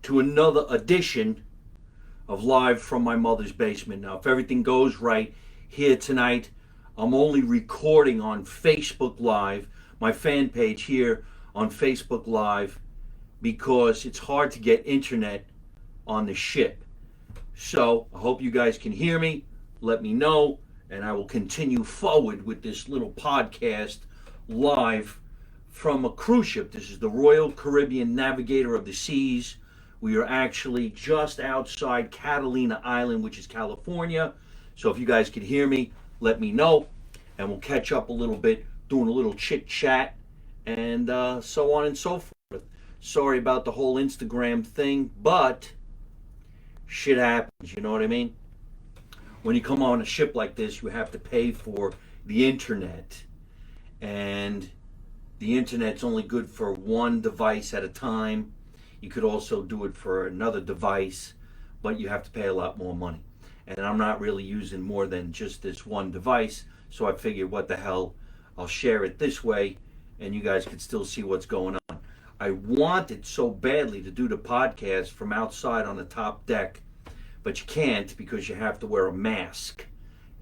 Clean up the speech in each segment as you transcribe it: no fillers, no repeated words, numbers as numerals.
to another edition of Live from My Mother's Basement. Now, if everything goes right here tonight, I'm only recording on Facebook Live, my fan page here on Facebook Live, because it's hard to get internet on the ship. So I hope you guys can hear me. Let me know, and I will continue forward with this little podcast live from a cruise ship. This is the Royal Caribbean Navigator of the Seas. We are actually just outside Catalina Island, which is California. So if you guys can hear me, let me know, and we'll catch up a little bit, doing a little chit chat, and so on and so forth. Sorry about the whole Instagram thing, but shit happens, you know what I mean? When you come on a ship like this, you have to pay for the internet, and the internet's only good for one device at a time. You could also do it for another device, but you have to pay a lot more money. And I'm not really using more than just this one device, so I figured, what the hell, I'll share it this way, and you guys could still see what's going on. I wanted so badly to do the podcast from outside on the top deck, but you can't because you have to wear a mask.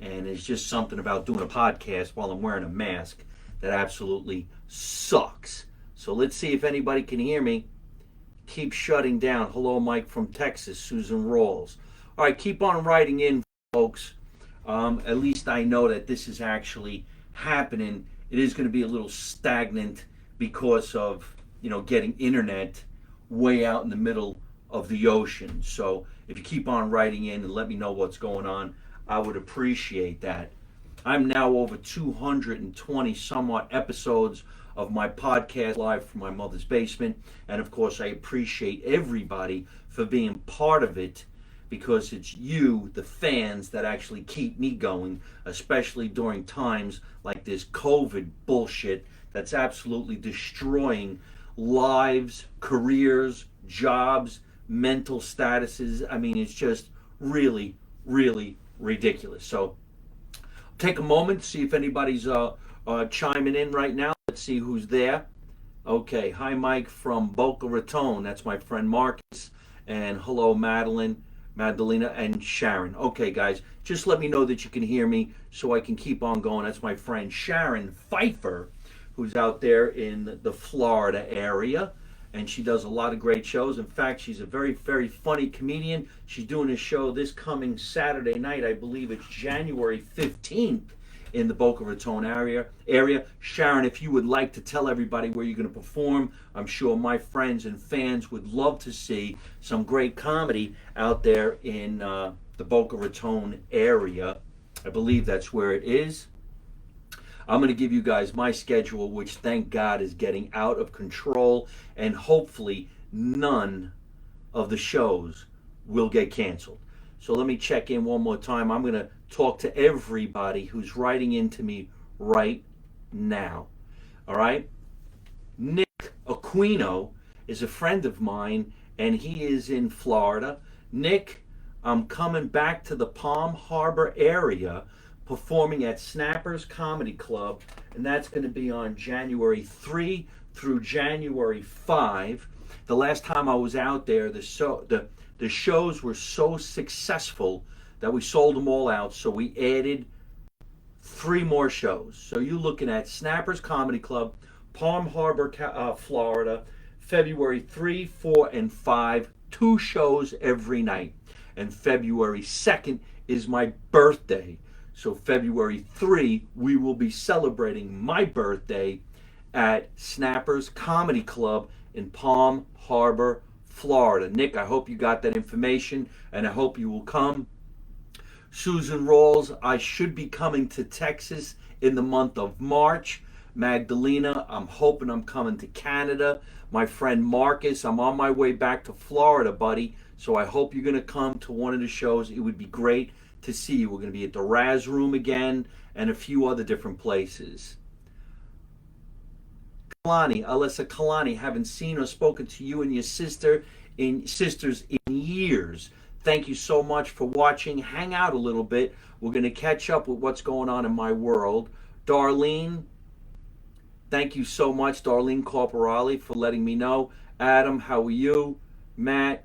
And it's just something about doing a podcast while I'm wearing a mask that absolutely sucks. So let's see if anybody can hear me. Keep shutting down. Hello, Mike from Texas, Susan Rawls. All right, keep on writing in, folks. At least I know that this is actually happening. It is going to be a little stagnant because of, getting internet way out in the middle of the ocean. So if you keep on writing in and let me know what's going on, I would appreciate that. I'm now over 220 somewhat episodes of my podcast Live from My Mother's Basement, and of course I appreciate everybody for being part of it, because it's you, the fans, that actually keep me going, especially during times like this COVID bullshit that's absolutely destroying lives, careers, jobs, mental statuses. I mean, it's just really, really ridiculous. So take a moment, see if anybody's chiming in right now. Let's see who's there. Okay, hi Mike from Boca Raton. That's my friend Marcus. And hello Madeline, Madalena, and Sharon. Okay guys, just let me know that you can hear me so I can keep on going. That's my friend Sharon Pfeiffer, who's out there in the Florida area. And she does a lot of great shows. In fact, she's a very, very funny comedian. She's doing a show this coming Saturday night. I believe it's January 15th in the Boca Raton area. Sharon, if you would like to tell everybody where you're going to perform, I'm sure my friends and fans would love to see some great comedy out there in the Boca Raton area. I believe that's where it is. I'm going to give you guys my schedule, which thank God is getting out of control, and hopefully none of the shows will get canceled. So let me check in one more time. I'm going to talk to everybody who's writing into me right now. All right? Nick Aquino is a friend of mine, and he is in Florida. Nick, I'm coming back to the Palm Harbor area, performing at Snappers Comedy Club, and that's going to be on January 3 through January 5. The last time I was out there, the shows were so successful that we sold them all out, so we added 3 more shows. So you're looking at Snappers Comedy Club, Palm Harbor, Florida, February 3, 4, and 5, 2 shows every night. And February 2nd is my birthday. So February 3, we will be celebrating my birthday at Snappers Comedy Club in Palm Harbor, Florida. Nick, I hope you got that information, and I hope you will come. Susan Rawls, I should be coming to Texas in the month of March. Magdalena, I'm hoping I'm coming to Canada. My friend Marcus, I'm on my way back to Florida, buddy. So I hope you're going to come to one of the shows. It would be great to see you. We're going to be at the Raz Room again and a few other different places. Alyssa Kalani, haven't seen or spoken to you and your sisters in years. Thank you so much for watching. Hang out a little bit. We're going to catch up with what's going on in my world. Darlene, thank you so much, Darlene Corporali, for letting me know. Adam, how are you? Matt,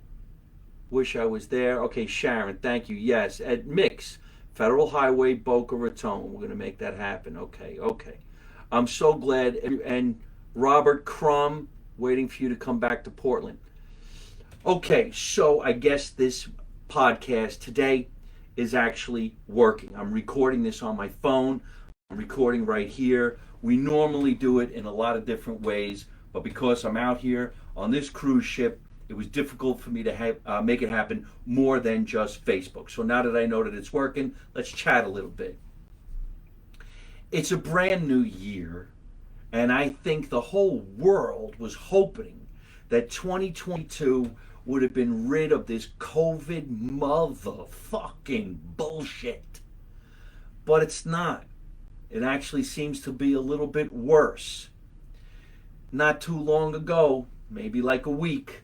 Wish I was there. Okay, Sharon, thank you. Yes, at Mix, Federal Highway, Boca Raton. We're going to make that happen. Okay, okay. I'm so glad. And Robert Crum, waiting for you to come back to Portland. Okay, so I guess this podcast today is actually working. I'm recording this on my phone. I'm recording right here. We normally do it in a lot of different ways, but because I'm out here on this cruise ship, it was difficult for me to make it happen more than just Facebook. So now that I know that it's working, let's chat a little bit. It's a brand new year, and I think the whole world was hoping that 2022 would have been rid of this COVID motherfucking bullshit. But it's not. It actually seems to be a little bit worse. Not too long ago, maybe like a week,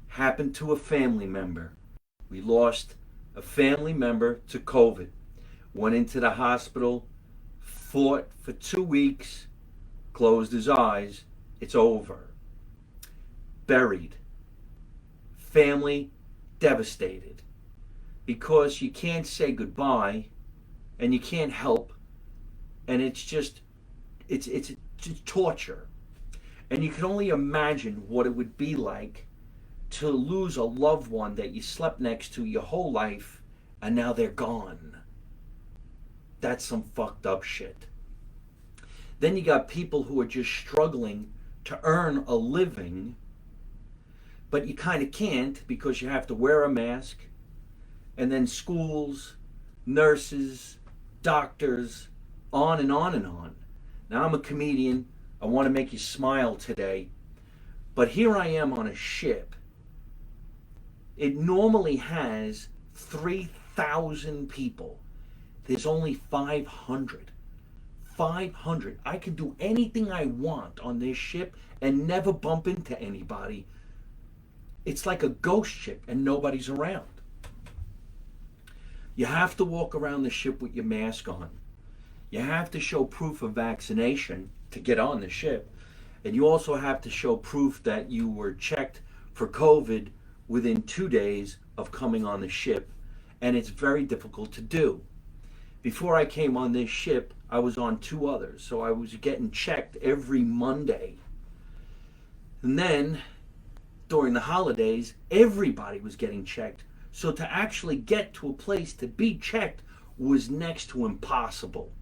happened to a family member. We lost a family member to COVID. Went into the hospital, fought for 2 weeks, closed his eyes. It's over. Buried. Family devastated. Because you can't say goodbye and you can't help, and it's just torture. And you can only imagine what it would be like to lose a loved one that you slept next to your whole life and now they're gone. That's some fucked up shit. Then you got people who are just struggling to earn a living, but you kind of can't because you have to wear a mask. And then schools, nurses, doctors, on and on and on. Now I'm a comedian. I want to make you smile today. But here I am on a ship. It normally has 3,000 people. There's only 500. 500. I can do anything I want on this ship and never bump into anybody. It's like a ghost ship and nobody's around. You have to walk around the ship with your mask on. You have to show proof of vaccination to get on the ship. And you also have to show proof that you were checked for COVID within 2 days of coming on the ship. And it's very difficult to do. Before I came on this ship, I was on 2 others. So I was getting checked every Monday. And then, during the holidays, everybody was getting checked. So to actually get to a place to be checked was next to impossible.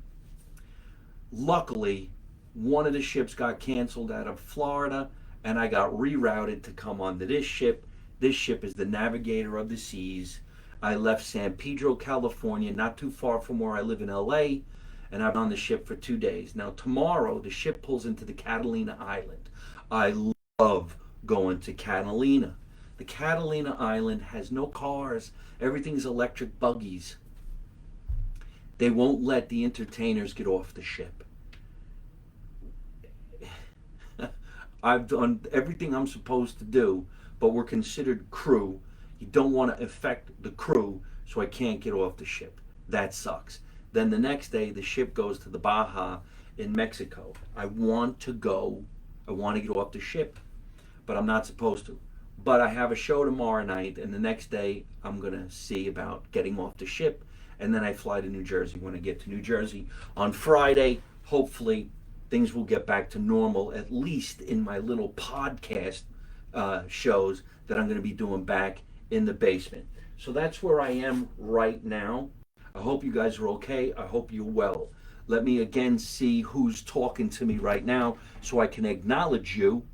Luckily, one of the ships got canceled out of Florida, and I got rerouted to come onto this ship. This ship is the Navigator of the Seas. I left San Pedro, California, not too far from where I live in LA, and I'm on the ship for 2 days. Now tomorrow, the ship pulls into the Catalina Island. I love going to Catalina. The Catalina Island has no cars. Everything's electric buggies. They won't let the entertainers get off the ship. I've done everything I'm supposed to do, but we're considered crew. You don't want to affect the crew, so I can't get off the ship. That sucks. Then the next day, the ship goes to the Baja in Mexico. I want to go. I want to get off the ship, but I'm not supposed to. But I have a show tomorrow night, and the next day, I'm going to see about getting off the ship, and then I fly to New Jersey. When I get to New Jersey on Friday, hopefully things will get back to normal, at least in my little podcast shows that I'm going to be doing back in the basement. So that's where I am right now. I hope you guys are okay. I hope you're well. Let me again see who's talking to me right now so I can acknowledge you,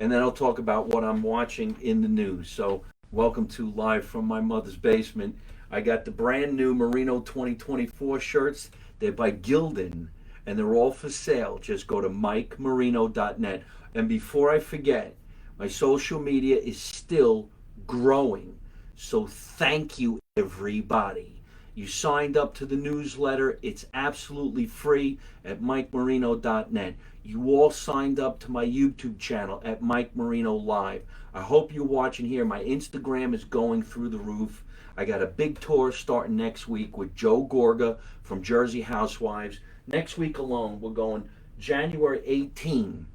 and then I'll talk about what I'm watching in the news. So welcome to Live from My Mother's Basement. I got the brand new Marino 2024 shirts. They're by Gildan, and they're all for sale. Just go to mikemarino.net. And before I forget, my social media is still growing. So thank you, everybody. You signed up to the newsletter. It's absolutely free at mikemarino.net. You all signed up to my YouTube channel at Mike Marino Live. I hope you're watching here. My Instagram is going through the roof. I got a big tour starting next week with Joe Gorga from Jersey Housewives. Next week alone, we're going January 18.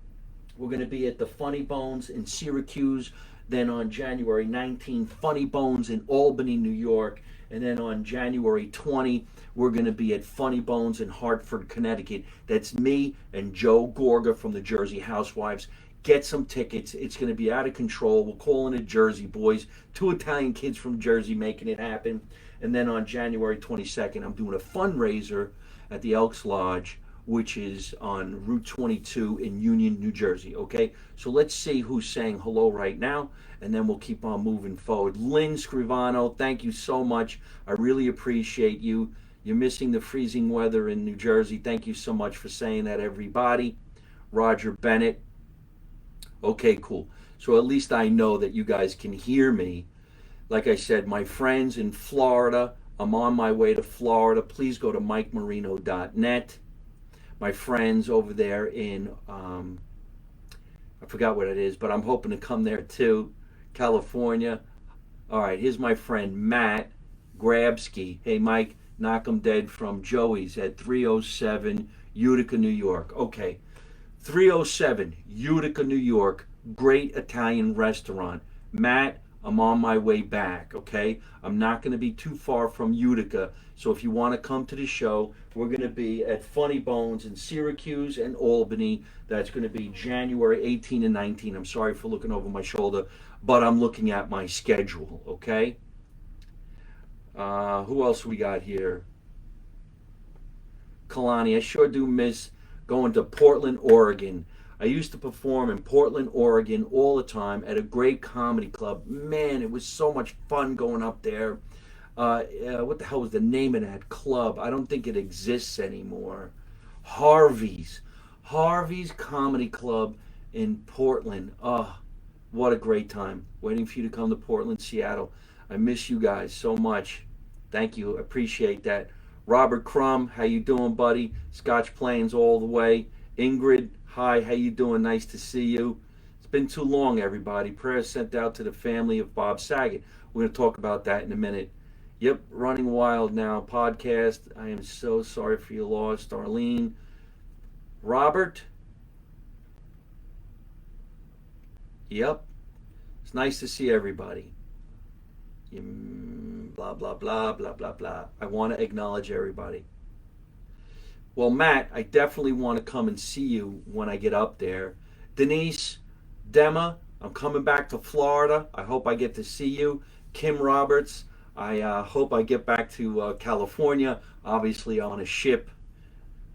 We're going to be at the Funny Bones in Syracuse, Then on January 19th, Funny Bones in Albany, New York. And then on January 20, we're going to be at Funny Bones in Hartford, Connecticut. That's me and Joe Gorga from the Jersey Housewives. Get some tickets. It's going to be out of control. We're calling it Jersey Boys. Two Italian kids from Jersey making it happen. And then on January 22nd, I'm doing a fundraiser at the Elks Lodge, which is on Route 22 in Union, New Jersey. Okay, so let's see who's saying hello right now, and then we'll keep on moving forward. Lynn Scrivano, thank you so much. I really appreciate you. You're missing the freezing weather in New Jersey. Thank you so much for saying that, everybody. Roger Bennett. Okay, cool. So at least I know that you guys can hear me. Like I said, my friends in Florida, I'm on my way to Florida. Please go to MikeMarino.net. My friends over there in, I forgot what it is, but I'm hoping to come there too, California. All right, here's my friend Matt Grabsky. Hey, Mike, knock 'em dead from Joey's at 307 Utica, New York. Okay, 307 Utica, New York. Great Italian restaurant. Matt, I'm on my way back, okay? I'm not going to be too far from Utica. So if you want to come to the show, we're going to be at Funny Bones in Syracuse and Albany. That's going to be January 18 and 19. I'm sorry for looking over my shoulder, but I'm looking at my schedule, okay? Who else we got here? Kalani, I sure do miss going to Portland, Oregon. I used to perform in Portland, Oregon all the time at a great comedy club. Man, it was so much fun going up there. What the hell was the name of that club? I don't think it exists anymore. Harvey's. Harvey's Comedy Club in Portland. Oh, what a great time. Waiting for you to come to Portland, Seattle. I miss you guys so much. Thank you. I appreciate that. Robert Crum, how you doing, buddy? Scotch Plains all the way. Ingrid, hi, how you doing? Nice to see you. It's been too long, everybody. Prayers sent out to the family of Bob Saget. We're going to talk about that in a minute. Yep, Running Wild Now podcast. I am so sorry for your loss, Darlene. Robert? Yep. It's nice to see everybody. Blah, blah, blah, blah, blah, blah. I want to acknowledge everybody. Well, Matt, I definitely want to come and see you when I get up there. Denise, Dema, I'm coming back to Florida. I hope I get to see you. Kim Roberts, I hope I get back to California, obviously on a ship.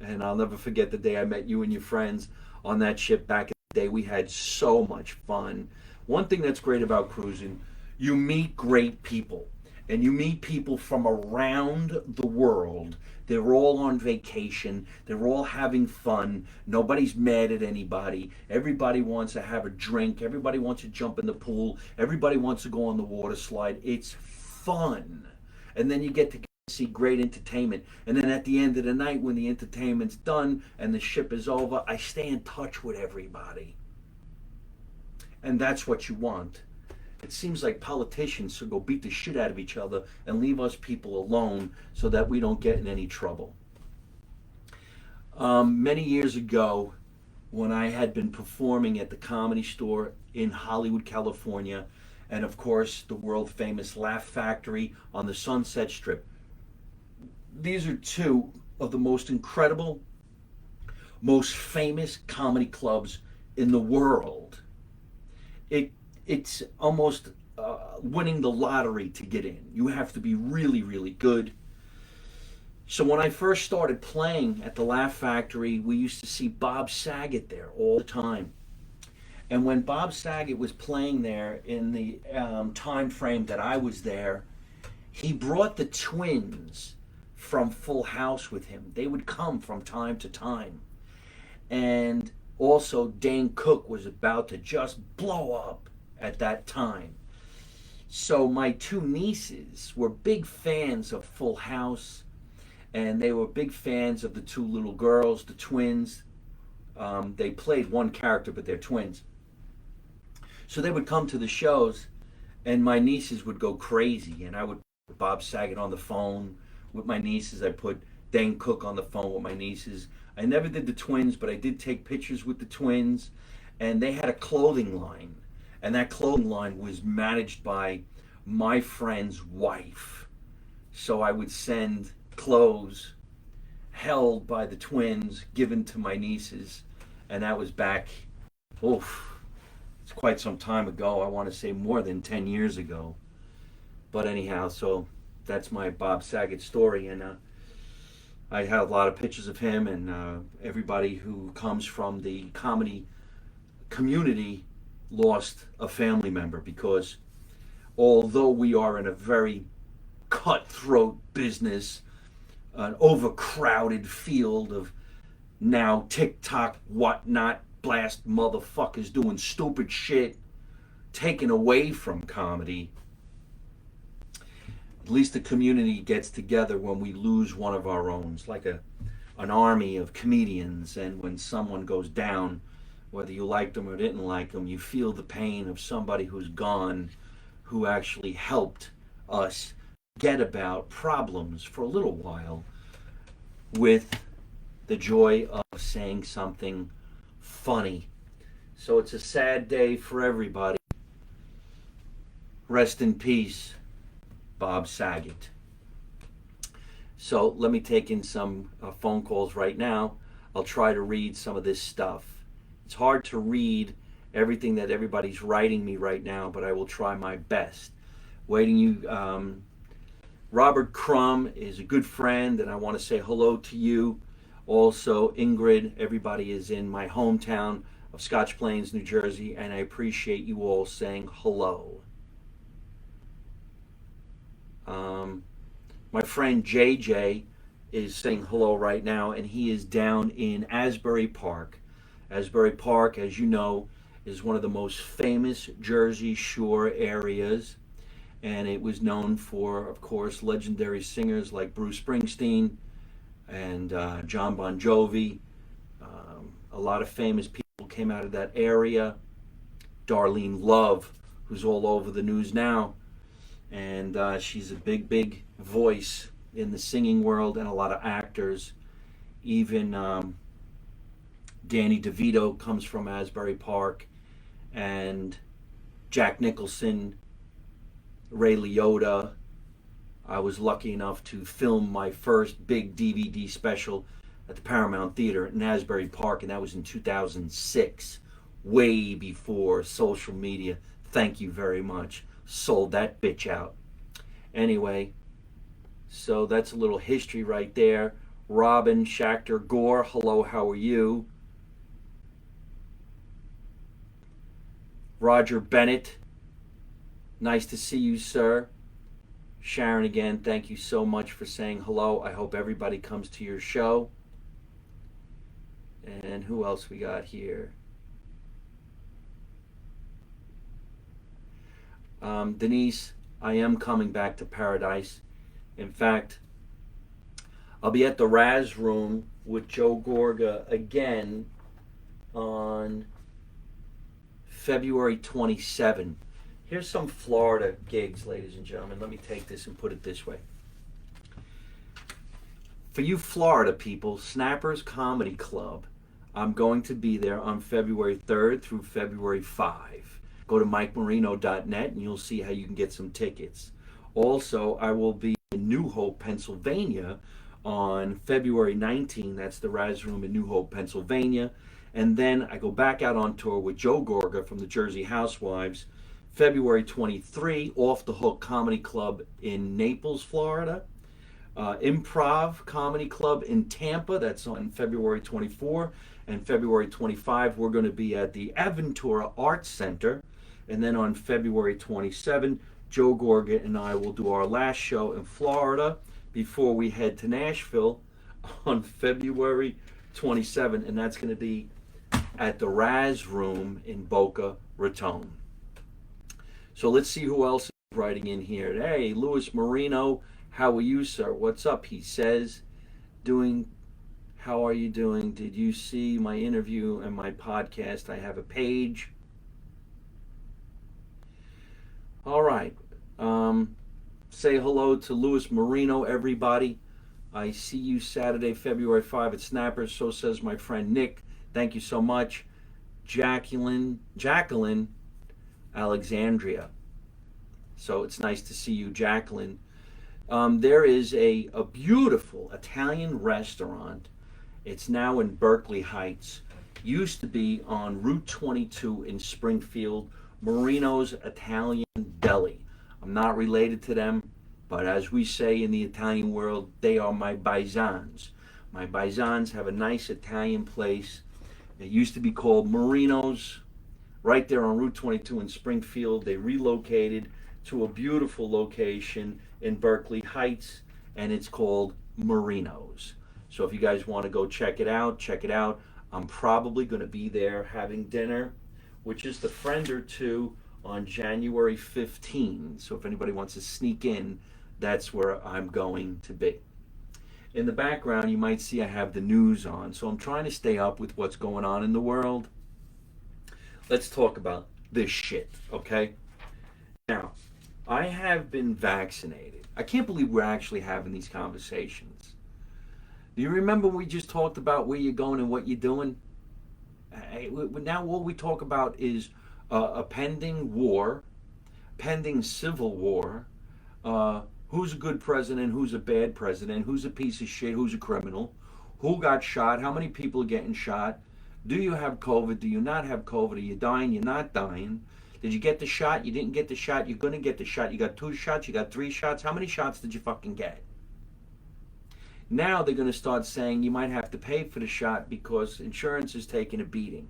And I'll never forget the day I met you and your friends on that ship back in the day. We had so much fun. One thing that's great about cruising, you meet great people. And you meet people from around the world. They're all on vacation. They're all having fun. Nobody's mad at anybody. Everybody wants to have a drink. Everybody wants to jump in the pool. Everybody wants to go on the water slide. It's fun. And then you get to see great entertainment. And then at the end of the night, when the entertainment's done and the ship is over, I stay in touch with everybody. And that's what you want. It seems like politicians should go beat the shit out of each other and leave us people alone so that we don't get in any trouble. Many years ago, when I had been performing at the Comedy Store in Hollywood, California, and of course the world famous Laugh Factory on the Sunset Strip, these are two of the most incredible, most famous comedy clubs in the world. It's almost winning the lottery to get in. You have to be really, really good. So when I first started playing at the Laugh Factory, we used to see Bob Saget there all the time. And when Bob Saget was playing there in the time frame that I was there, he brought the twins from Full House with him. They would come from time to time. And also Dane Cook was about to just blow up at that time. So my two nieces were big fans of Full House, and they were big fans of the two little girls, the twins. They played one character, but they're twins. So they would come to the shows, and my nieces would go crazy, and I would put Bob Saget on the phone with my nieces. I put Dane Cook on the phone with my nieces. I never did the twins, but I did take pictures with the twins, and they had a clothing line. And that clothing line was managed by my friend's wife. So I would send clothes held by the twins, given to my nieces. And that was back, oof, it's quite some time ago. I want to say more than 10 years ago. But anyhow, so that's my Bob Saget story. And I have a lot of pictures of him, and everybody who comes from the comedy community lost a family member, because although we are in a very cutthroat business, an overcrowded field of now TikTok, whatnot, blast motherfuckers doing stupid shit, taken away from comedy, at least the community gets together when we lose one of our own. It's like an army of comedians, and when someone goes down, whether you liked them or didn't like them, you feel the pain of somebody who's gone, who actually helped us get about problems for a little while with the joy of saying something funny. So it's a sad day for everybody. Rest in peace, Bob Saget. So let me take in some phone calls right now. I'll try to read some of this stuff. It's hard to read everything that everybody's writing me right now, but I will try my best. Waiting you, Robert Crum is a good friend, and I want to say hello to you. Also, Ingrid, everybody is in my hometown of Scotch Plains, New Jersey, and I appreciate you all saying hello. My friend JJ is saying hello right now, and he is down in Asbury Park. Asbury Park, as you know, is one of the most famous Jersey Shore areas, and it was known for, of course, legendary singers like Bruce Springsteen and John Bon Jovi. A lot of famous people came out of that area. Darlene Love, who's all over the news now, and she's a big voice in the singing world, and a lot of actors. Even Danny DeVito comes from Asbury Park, and Jack Nicholson, Ray Liotta. I was lucky enough to film my first big DVD special at the Paramount Theater in Asbury Park, and that was in 2006, way before social media. Thank you very much. Sold that bitch out. Anyway, so that's a little history right there. Robin Schachter Gore, hello, how are you? Roger Bennett, nice to see you, sir. Sharon, again, thank you so much for saying hello. I hope everybody comes to your show. And who else we got here? Denise, I am coming back to Paradise. In fact, I'll be at the Raz Room with Joe Gorga again on February 27. Here's some Florida gigs, ladies and gentlemen. Let me take this and put it this way. For you Florida people, Snappers Comedy Club, I'm going to be there on February 3rd through February 5. Go to MikeMarino.net and you'll see how you can get some tickets. Also, I will be in New Hope, Pennsylvania on February 19. That's the Raz Room in New Hope, Pennsylvania. And then I go back out on tour with Joe Gorga from the Jersey Housewives, February 23, Off the Hook Comedy Club in Naples, Florida. Improv Comedy Club in Tampa, that's on February 24. And February 25, we're going to be at the Aventura Arts Center. And then on February 27, Joe Gorga and I will do our last show in Florida before we head to Nashville on February 27. And that's going to be at the Raz Room in Boca Raton. So let's see who else is writing in here. Hey, Louis Marino, how are you, sir? What's up? He says, how are you doing? Did you see my interview and my podcast? I have a page. All right. Say hello to Louis Marino, everybody. I see you Saturday, February 5 at Snappers. So says my friend Nick. Thank you so much. Jacqueline, Alexandria. So it's nice to see you, Jacqueline. There is a beautiful Italian restaurant. It's now in Berkeley Heights. Used to be on Route 22 in Springfield, Marino's Italian Deli. I'm not related to them, but as we say in the Italian world, they are my paisans. My paisans have a nice Italian place. It used to be called Marino's, right there on Route 22 in Springfield. They relocated to a beautiful location in Berkeley Heights, and it's called Marino's. So if you guys want to go check it out, check it out. I'm probably going to be there having dinner, which is the friend or two on January 15. So if anybody wants to sneak in, that's where I'm going to be. In the background, you might see I have the news on. So I'm trying to stay up with what's going on in the world. Let's talk about this shit, okay? Now, I have been vaccinated. I can't believe we're actually having these conversations. Do you remember we just talked about where you're going and what you're doing? Now what we talk about is a pending war, pending civil war, who's a good president, who's a bad president, who's a piece of shit, who's a criminal, who got shot, how many people are getting shot, do you have COVID, do you not have COVID, are you dying, you're not dying, did you get the shot, you didn't get the shot, you're going to get the shot, you got 2 shots, you got 3 shots, how many shots did you fucking get? Now they're going to start saying you might have to pay for the shot because insurance is taking a beating.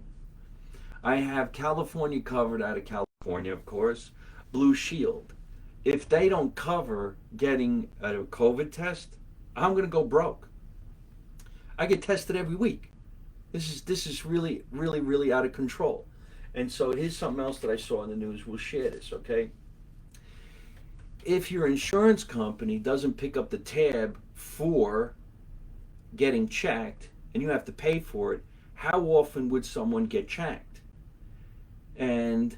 I have California covered out of California, of course, Blue Shield. If they don't cover getting a COVID test, I'm going to go broke. I get tested every week. This is really, really, really out of control. And so here's something else that I saw in the news. We'll share this, okay? If your insurance company doesn't pick up the tab for getting checked and you have to pay for it, how often would someone get checked? And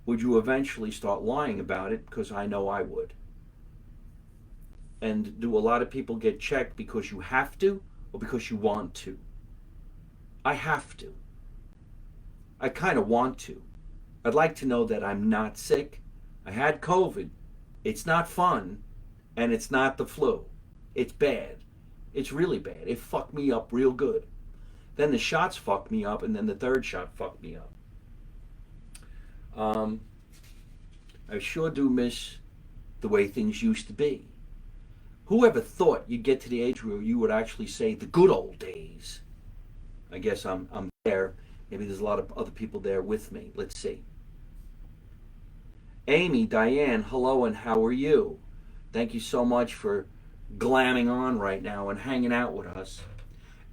would you eventually start lying about it? Because I know I would. And do a lot of people get checked because you have to or because you want to? I have to. I kind of want to. I'd like to know that I'm not sick. I had COVID. It's not fun, and it's not the flu. It's bad. It's really bad. It fucked me up real good. Then the shots fucked me up, and then the third shot fucked me up. I sure do miss the way things used to be. Whoever thought you'd get to the age where you would actually say the good old days? I guess I'm there. Maybe there's a lot of other people there with me. Let's see. Amy, Diane, hello and how are you? Thank you so much for glamming on right now and hanging out with us.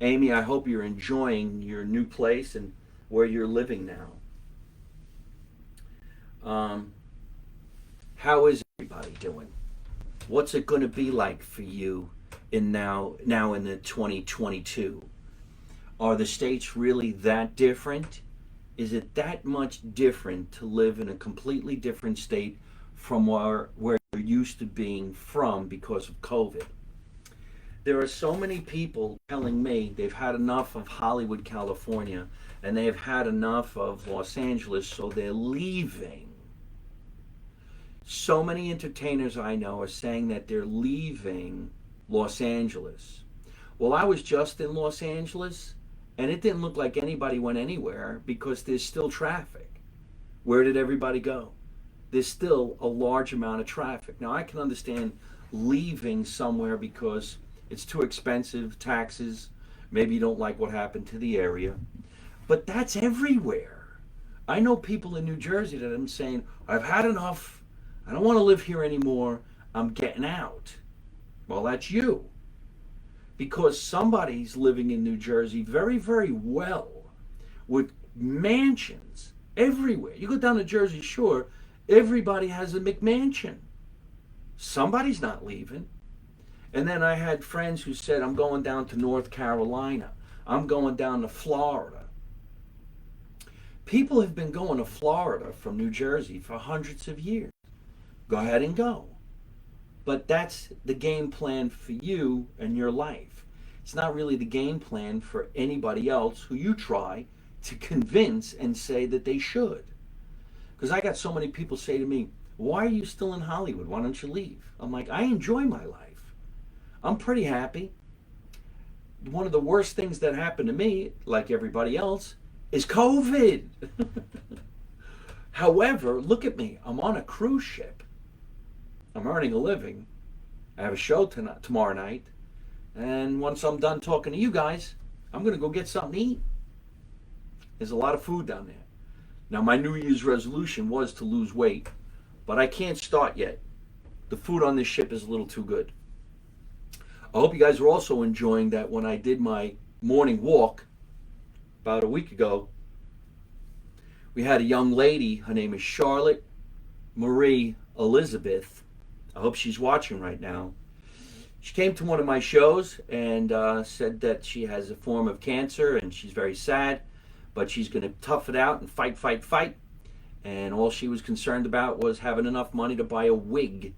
Amy, I hope you're enjoying your new place and where you're living now. How is everybody doing? What's it going to be like for you in now in the 2022? Are the states really that different? Is it that much different to live in a completely different state from where you're used to being from because of COVID? There are so many people telling me they've had enough of Hollywood, California, and they've had enough of Los Angeles, so they're leaving. So many entertainers I know are saying that they're leaving Los Angeles. Well, I was just in Los Angeles, and it didn't look like anybody went anywhere because there's still traffic. Where did everybody go? There's still a large amount of traffic. Now, I can understand leaving somewhere because it's too expensive, taxes, maybe you don't like what happened to the area. But that's everywhere. I know people in New Jersey that I'm saying, I've had enough. I don't want to live here anymore. I'm getting out. Well, that's you. Because somebody's living in New Jersey very, very well with mansions everywhere. You go down the Jersey Shore, everybody has a McMansion. Somebody's not leaving. And then I had friends who said, I'm going down to North Carolina. I'm going down to Florida. People have been going to Florida from New Jersey for hundreds of years. Go ahead and go. But that's the game plan for you and your life. It's not really the game plan for anybody else who you try to convince and say that they should. Because I got so many people say to me, why are you still in Hollywood? Why don't you leave? I'm like, I enjoy my life. I'm pretty happy. One of the worst things that happened to me, like everybody else, is COVID. However, look at me. I'm on a cruise ship. I'm earning a living. I have a show tomorrow night. And once I'm done talking to you guys, I'm going to go get something to eat. There's a lot of food down there. Now, my New Year's resolution was to lose weight, but I can't start yet. The food on this ship is a little too good. I hope you guys are also enjoying that. When I did my morning walk about a week ago, we had a young lady. Her name is Charlotte Marie Elizabeth. I hope she's watching right now. She came to one of my shows and said that she has a form of cancer and she's very sad, but she's going to tough it out and fight, fight, fight. And all she was concerned about was having enough money to buy a wig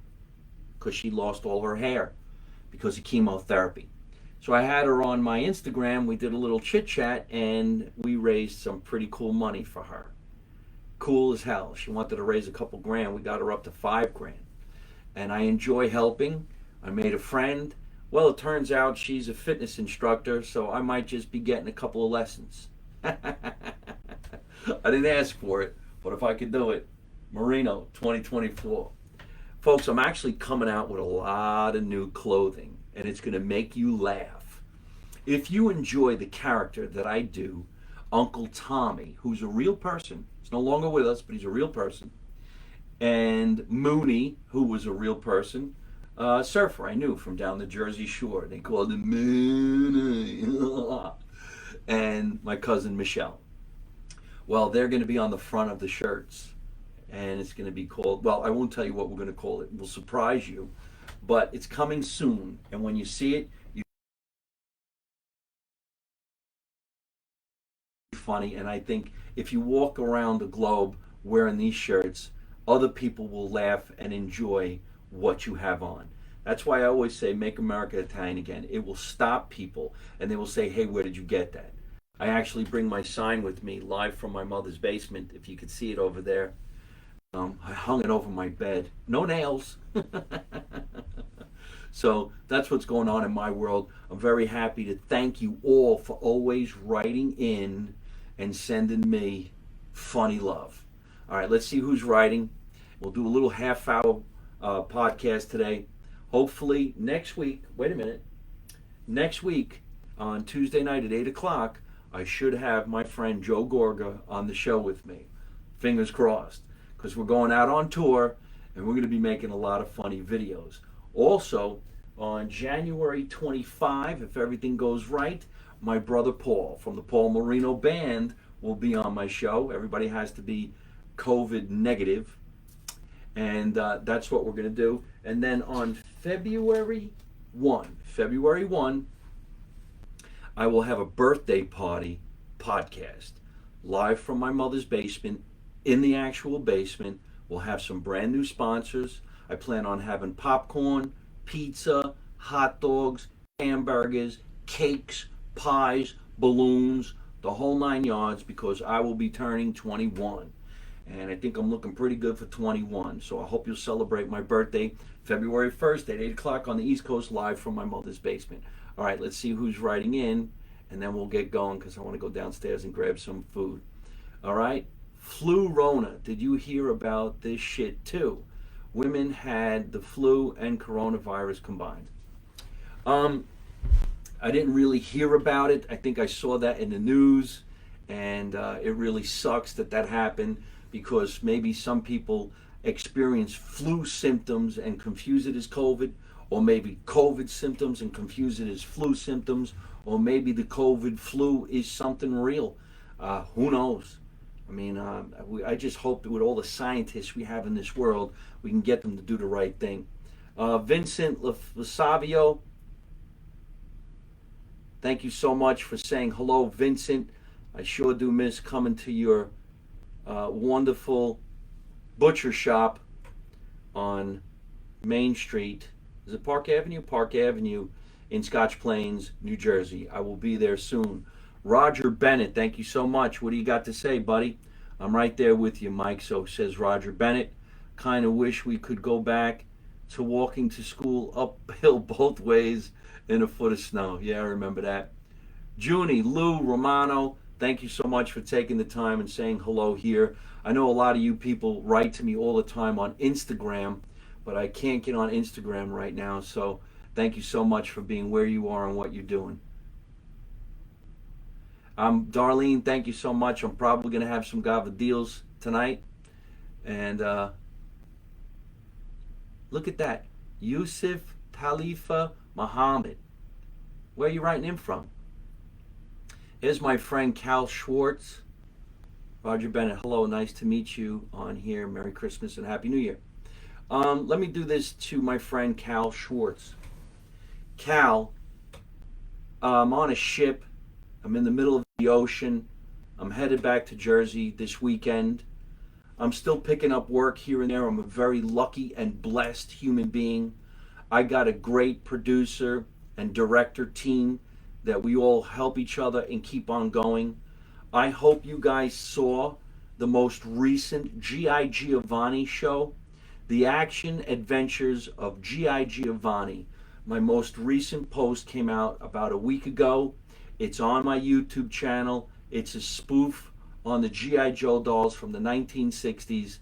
because she lost all her hair because of chemotherapy. So I had her on my Instagram. We did a little chit chat and we raised some pretty cool money for her. Cool as hell. She wanted to raise a couple grand. We got her up to $5,000. And I enjoy helping. I made a friend. Well, it turns out she's a fitness instructor, so I might just be getting a couple of lessons. I didn't ask for it, but if I could do it, Marino 2024. Folks, I'm actually coming out with a lot of new clothing, and it's going to make you laugh. If you enjoy the character that I do, Uncle Tommy, who's a real person, he's no longer with us, but he's a real person, and Mooney, who was a real person, surfer I knew from down the Jersey Shore. They called him Mooney. And my cousin Michelle. Well, they're going to be on the front of the shirts. And it's going to be called, well, I won't tell you what we're going to call it. We'll surprise you. But it's coming soon. And when you see it, you'll be funny. And I think if you walk around the globe wearing these shirts, other people will laugh and enjoy what you have on. That's why I always say, make America Italian again. It will stop people and they will say, hey, where did you get that? I actually bring my sign with me live from my mother's basement, if you could see it over there. I hung it over my bed. No nails. So that's what's going on in my world. I'm very happy to thank you all for always writing in and sending me funny love. All right, let's see who's writing. We'll do a little half-hour podcast today. Hopefully next week, wait a minute, next week on Tuesday night at 8 o'clock, I should have my friend Joe Gorga on the show with me. Fingers crossed, because we're going out on tour and we're going to be making a lot of funny videos. Also, on January 25, if everything goes right, my brother Paul from the Paul Marino Band will be on my show. Everybody has to be COVID negative. And that's what we're going to do. And then on February 1, I will have a birthday party podcast live from my mother's basement, in the actual basement. We'll have some brand new sponsors. I plan on having popcorn, pizza, hot dogs, hamburgers, cakes, pies, balloons, the whole 9 yards, because I will be turning 21. And I think I'm looking pretty good for 21. So I hope you'll celebrate my birthday February 1st at 8 o'clock on the East Coast, live from my mother's basement. All right, let's see who's writing in, and then we'll get going because I want to go downstairs and grab some food. All right, flu Rona. Did you hear about this shit too? Women had the flu and coronavirus combined. I didn't really hear about it. I think I saw that in the news, and it really sucks that that happened, because maybe some people experience flu symptoms and confuse it as COVID, or maybe COVID symptoms and confuse it as flu symptoms, or maybe the COVID flu is something real. Who knows? I mean, I just hope that with all the scientists we have in this world, we can get them to do the right thing. Vincent Lasavio, thank you so much for saying hello, Vincent. I sure do miss coming to your wonderful butcher shop on Main Street. Is it Park Avenue? Park Avenue in Scotch Plains, New Jersey. I will be there soon. Roger Bennett, thank you so much. What do you got to say, buddy? I'm right there with you, Mike. So says Roger Bennett. Kind of wish we could go back to walking to school uphill both ways in a foot of snow. Yeah, I remember that. Junie, Lou, Romano, thank you so much for taking the time and saying hello here. I know a lot of you people write to me all the time on Instagram, but I can't get on Instagram right now. So thank you so much for being where you are and what you're doing. Darlene, thank you so much. I'm probably going to have some gavadils tonight. And look at that. Yusuf Talifa Muhammad. Where are you writing in from? Here's my friend Cal Schwartz. Roger Bennett, hello, nice to meet you on here. Merry Christmas and Happy New Year. Let me do this to my friend Cal Schwartz. Cal, I'm on a ship. I'm in the middle of the ocean. I'm headed back to Jersey this weekend. I'm still picking up work here and there. I'm a very lucky and blessed human being. I got a great producer and director team that we all help each other and keep on going. I hope you guys saw the most recent G.I. Giovanni show, The Action Adventures of G.I. Giovanni. My most recent post came out about a week ago. It's on my YouTube channel. It's a spoof on the G.I. Joe dolls from the 1960s.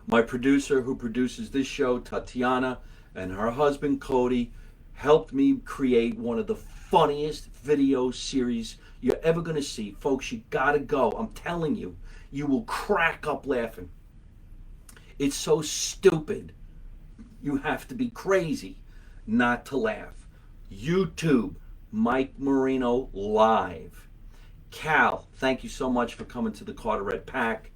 My producer who produces this show, Tatiana, and her husband, Cody, helped me create one of the funniest video series you're ever going to see. Folks, you gotta go. I'm telling you, you will crack up laughing. It's so stupid. You have to be crazy not to laugh. YouTube, Mike Marino Live. Cal, thank you so much for coming to the Carteret Pack.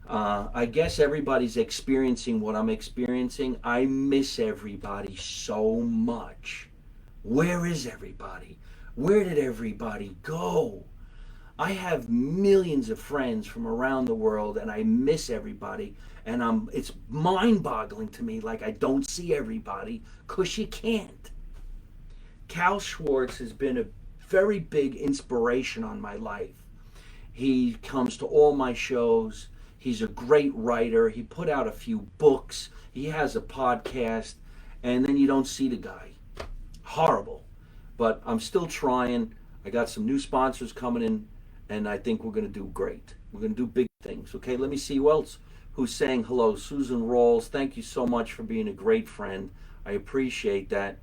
I guess everybody's experiencing what I'm experiencing. I miss everybody so much. Where is everybody? Where did everybody go? I have millions of friends from around the world and I miss everybody. And it's mind-boggling to me, like I don't see everybody, because you can't. Cal Schwartz has been a very big inspiration on my life. He comes to all my shows. He's a great writer. He put out a few books. He has a podcast. And then you don't see the guy. Horrible. But I'm still trying. I got some new sponsors coming in, and I think we're going to do great. We're going to do big things. Okay, let me see who else who's saying hello. Susan Rawls, thank you so much for being a great friend. I appreciate that.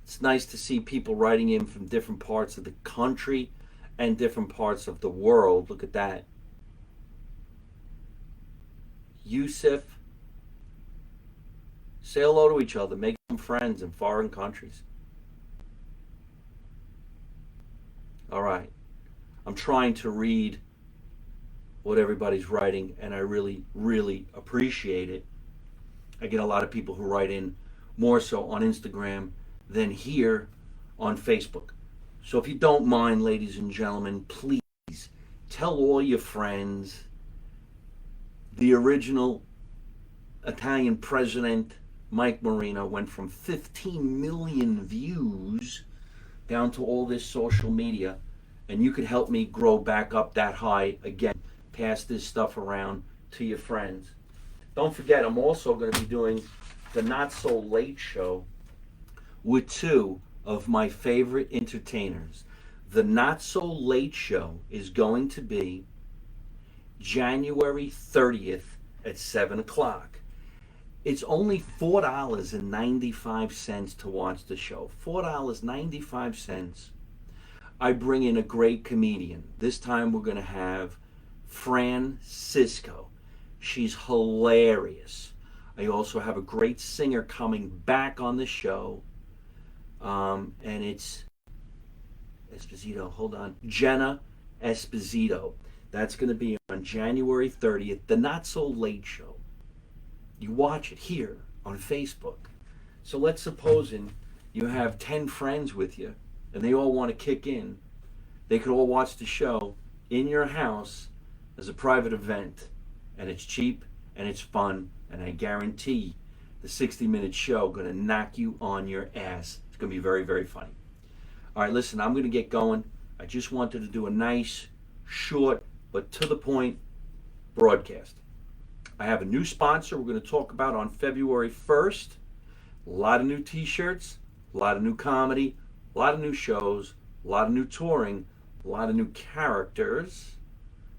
It's nice to see people writing in from different parts of the country and different parts of the world. Look at that. Yusuf, say hello to each other. Make some friends in foreign countries. All right. I'm trying to read what everybody's writing, and I really, really appreciate it. I get a lot of people who write in more so on Instagram than here on Facebook. So if you don't mind, ladies and gentlemen, please tell all your friends the original Italian president, Mike Marino, went from 15 million views down to all this social media, and you could help me grow back up that high again. Pass this stuff around to your friends. Don't forget, I'm also going to be doing the Not So Late Show with two of my favorite entertainers. The Not So Late Show is going to be January 30th at 7 o'clock. It's only $4.95 to watch the show. $4.95. I bring in a great comedian. This time we're going to have Francisco. She's hilarious. I also have a great singer coming back on the show. And it's Esposito. Hold on. Jenna Esposito. That's going to be on January 30th. The Not So Late Show. You watch it here on Facebook. So let's suppose you have 10 friends with you and they all want to kick in. They could all watch the show in your house as a private event. And it's cheap and it's fun. And I guarantee the 60-minute show going to knock you on your ass. It's going to be very, very funny. All right, listen, I'm going to get going. I just wanted to do a nice, short, but to the point broadcast. I have a new sponsor we're going to talk about on February 1st. A lot of new t-shirts, a lot of new comedy, a lot of new shows, a lot of new touring, a lot of new characters.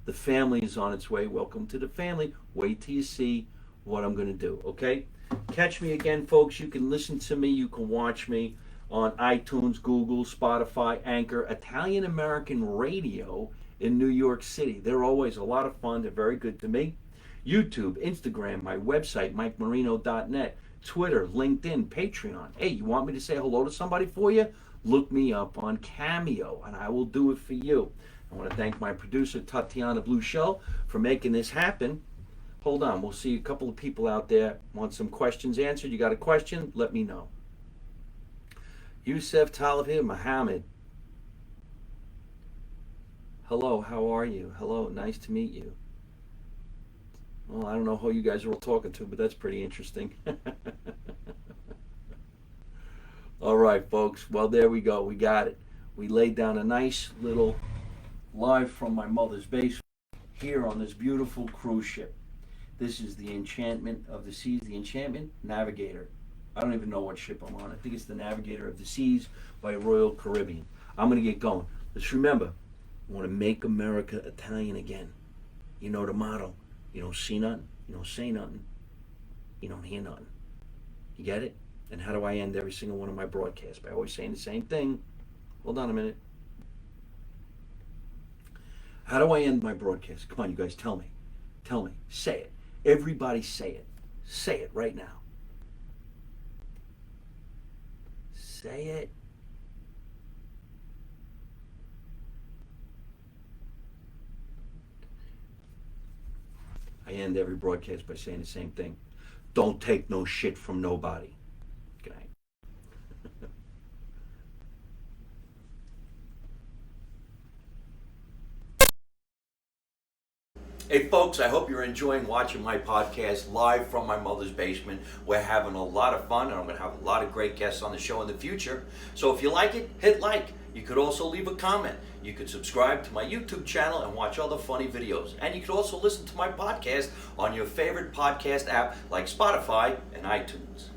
The family is on its way. Welcome to the family. Wait till you see what I'm going to do, okay? Catch me again, folks. You can listen to me. You can watch me on iTunes, Google, Spotify, Anchor, Italian American Radio in New York City. They're always a lot of fun. They're very good to me. YouTube, Instagram, my website, MikeMarino.net, Twitter, LinkedIn, Patreon. Hey, you want me to say hello to somebody for you? Look me up on Cameo, and I will do it for you. I want to thank my producer, Tatiana Blue Shell, for making this happen. Hold on, we'll see a couple of people out there. Want some questions answered? You got a question? Let me know. Yusef Talib Mohammed. Hello, how are you? Hello, nice to meet you. Well, I don't know who you guys are all talking to, but that's pretty interesting. All right, folks. Well, there we go. We got it. We laid down a nice little live from my mother's basement here on this beautiful cruise ship. This is the Enchantment of the Seas, the Enchantment Navigator. I don't even know what ship I'm on. I think it's the Navigator of the Seas by Royal Caribbean. I'm going to get going. Let's remember, we want to make America Italian again. You know the motto. You don't see nothing. You don't say nothing. You don't hear nothing. You get it? And how do I end every single one of my broadcasts? By always saying the same thing. Hold on a minute. How do I end my broadcast? Come on, you guys, tell me. Tell me. Say it. Everybody say it. Say it right now. Say it. I end every broadcast by saying the same thing. Don't take no shit from nobody. Good night. Hey folks, I hope you're enjoying watching my podcast live from my mother's basement. We're having a lot of fun, and I'm going to have a lot of great guests on the show in the future. So if you like it, hit like. You could also leave a comment. You could subscribe to my YouTube channel and watch other funny videos. And you could also listen to my podcast on your favorite podcast app like Spotify and iTunes.